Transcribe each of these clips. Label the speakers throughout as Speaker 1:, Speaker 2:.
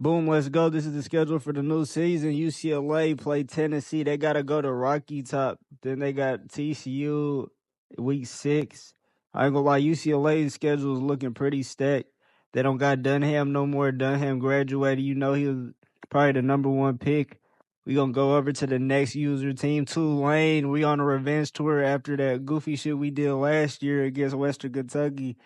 Speaker 1: Boom, let's go. This is the schedule for the new season. UCLA play Tennessee. They got to go to Rocky Top. Then they got TCU week 6. I ain't gonna lie, UCLA's schedule is looking pretty stacked. They don't got Dunham no more. Dunham graduated. You know he was probably the #1 pick. We gonna go over to the next user team, Tulane. We on a revenge tour after that goofy shit we did last year against Western Kentucky.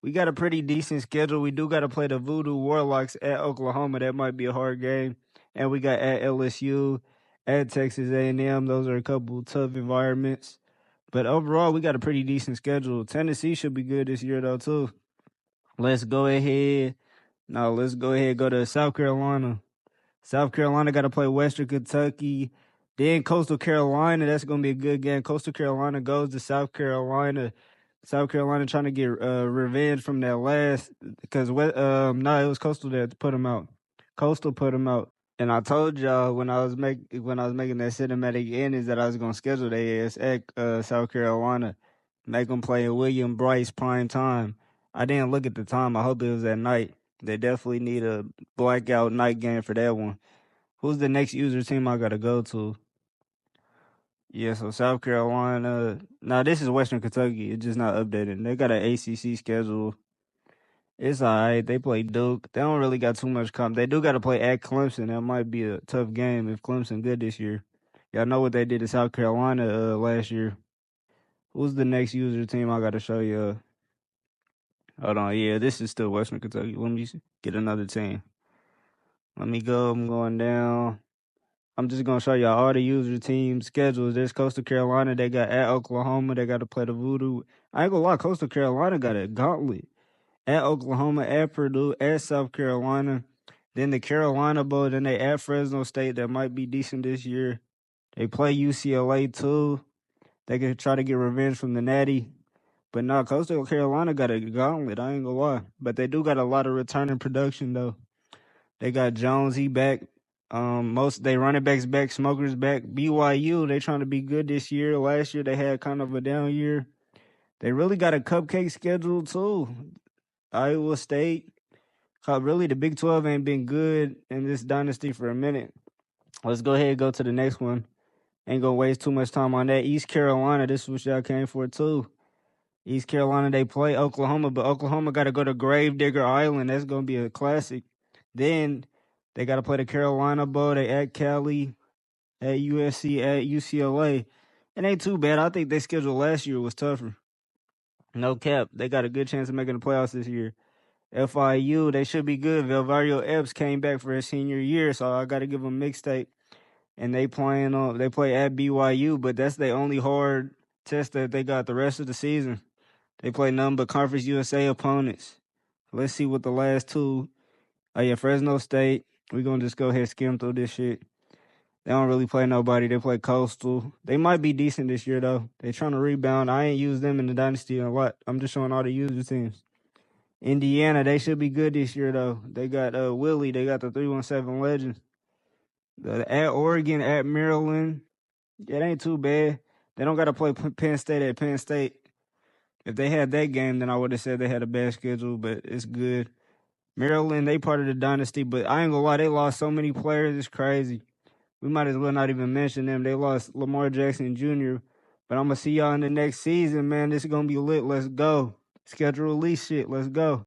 Speaker 1: We got a pretty decent schedule. We do got to play the Voodoo Warlocks at Oklahoma. That might be a hard game. And we got at LSU, at Texas A&M. Those are a couple tough environments. But overall, we got a pretty decent schedule. Tennessee should be good this year, though, too. Let's go ahead. Let's go ahead and go to South Carolina. South Carolina got to play Western Kentucky. Then Coastal Carolina, that's going to be a good game. Coastal Carolina goes to South Carolina. South Carolina trying to get revenge from that last, because it was Coastal that put them out. Coastal put them out, and I told y'all when I was making that cinematic endings that I was gonna schedule their ass at South Carolina, make them play William Bryce prime time. I didn't look at the time. I hope it was at night. They definitely need a blackout night game for that one. Who's the next user team I gotta go to? Yeah, so South Carolina. Now this is Western Kentucky. It's just not updated. They got an ACC schedule. It's alright. They play Duke. They don't really got too much comp. They do got to play at Clemson. That might be a tough game if Clemson good this year. Y'all know what they did to South Carolina last year. Who's the next user team I got to show you? Hold on. Yeah, this is still Western Kentucky. Let me get another team. Let me go. I'm going down. I'm just going to show y'all all the user team schedules. There's Coastal Carolina. They got at Oklahoma. They got to play the Voodoo. I ain't going to lie. Coastal Carolina got a gauntlet. At Oklahoma, at Purdue, at South Carolina. Then the Carolina Bowl. Then they at Fresno State. That might be decent this year. They play UCLA too. They can try to get revenge from the Natty. But no, Coastal Carolina got a gauntlet. I ain't going to lie. But they do got a lot of returning production, though. They got Jones. He back. Most they running backs back, Smokers back. BYU, they trying to be good this year. Last year they had kind of a down year. They really got a cupcake schedule too. Iowa State. Really, the Big 12 ain't been good in this dynasty for a minute. Let's go ahead and go to the next one. Ain't gonna waste too much time on that. East Carolina, this is what y'all came for too. East Carolina, they play Oklahoma, but Oklahoma got to go to Gravedigger Island. That's gonna be a classic. Then they got to play the Carolina Bowl. They at Cali, at USC, at UCLA. It ain't too bad. I think their schedule last year was tougher. No cap. They got a good chance of making the playoffs this year. FIU, they should be good. Velvario Epps came back for his senior year, so I got to give them mixtape. And they play at BYU, but that's their only hard test that they got the rest of the season. They play none but Conference USA opponents. Let's see what the last two. Oh yeah, Fresno State. We're gonna just go ahead and skim through this shit. They don't really play nobody. They play Coastal. They might be decent this year though. They trying to rebound. I ain't used them in the dynasty a lot. I'm just showing all the user teams. Indiana, they should be good this year though. They got Willie. They got the 317 Legends. At Oregon, at Maryland. It ain't too bad. They don't got to play Penn State at Penn State. If they had that game, then I would have said they had a bad schedule, but it's good. Maryland, they part of the dynasty, but I ain't gonna lie, they lost so many players. It's crazy. We might as well not even mention them. They lost Lamar Jackson Jr., but I'm going to see y'all in the next season, man. This is going to be lit. Let's go. Schedule release shit. Let's go.